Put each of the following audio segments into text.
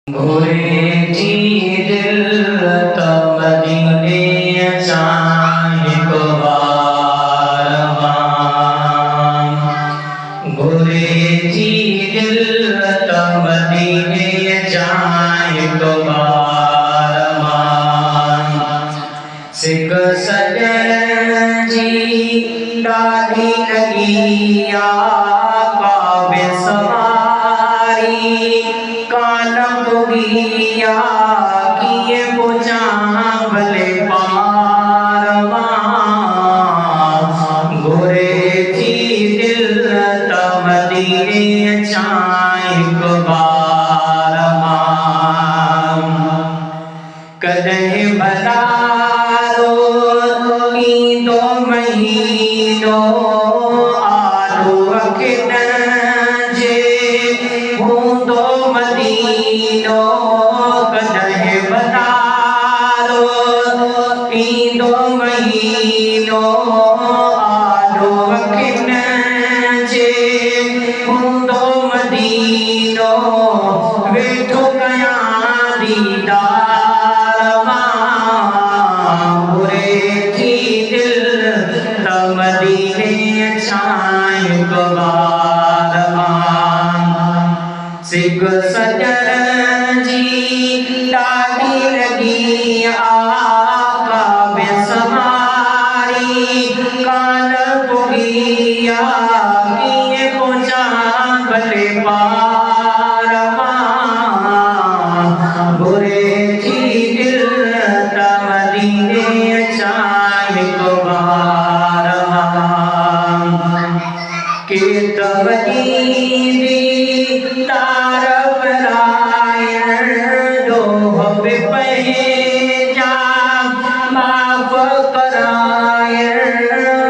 भोरे जी दिल तो मदीने जाए को बारबार। भोरे जी दिल तो मदीने जाए को बारबार। सिक सजन जी डाली लगी काबे सवारी कान पुगिया किए बुझा भले पारवा। गोरे थी दिल त मदीने चाहे को बारवा। कदे भलारो ईंदो महीनो आलू अखिन जे हूंदो मदीनो। कदे भलारो ईंदो महीनो आलू अखिन जे हूंदो मदीनो। वेठो कयां दीदार मदीने छाए को बारबार। सिक सजन जी डाली लगी काबे सवारी कान पुगिया किए पहुंचा भले पारवा। बुरे थी दिल त मदीने छाए को के तवदीदी तारफ रायण दो पे पहजा माफ करायण।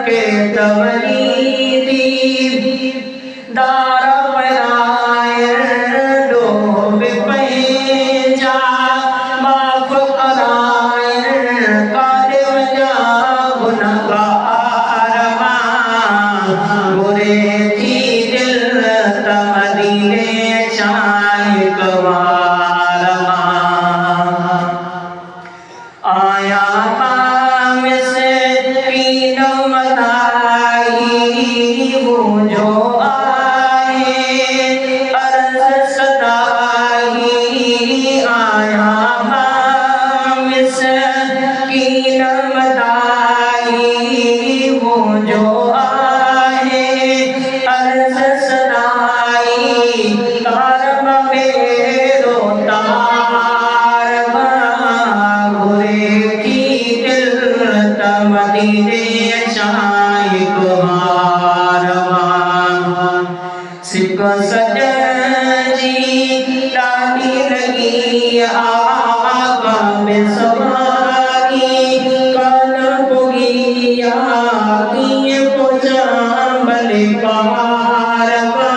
के तवदीदी तारफ रायण दो पे पहजा माफ करायण। काले वजा गुनहगार बुरे थी दिल त मदीने चाहे को बारबार। आया पाम से पीन मदाई वो जो आए अर्ज सदाई। आया पाम से पीन मदाई वो जो अर्ज सदाई। तारब मेरो तारबा बुरे थी दिल त मदीने चाहे को बारबा। सिक सजन जी डाली लगी काबे सवारी कान पुगिया किए पहुंचा भले पारवा।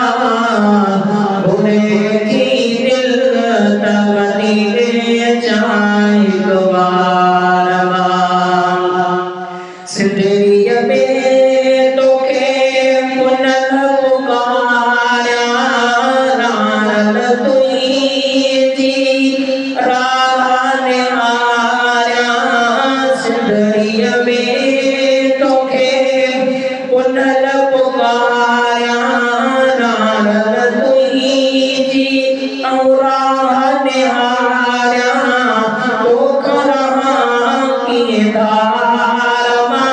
बुरे थी दिल त मदीने चाहे को बारवा। सिंदरिय में तोखे पुनल पुकारा नारल तुई राह निहारा। सिंदरिय में तोखे पुनल पुकारा नारल तुई राह निहारा। पोखरा की धारवा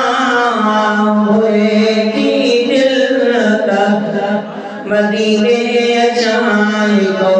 हुए थी दिल त मदीने चाहे को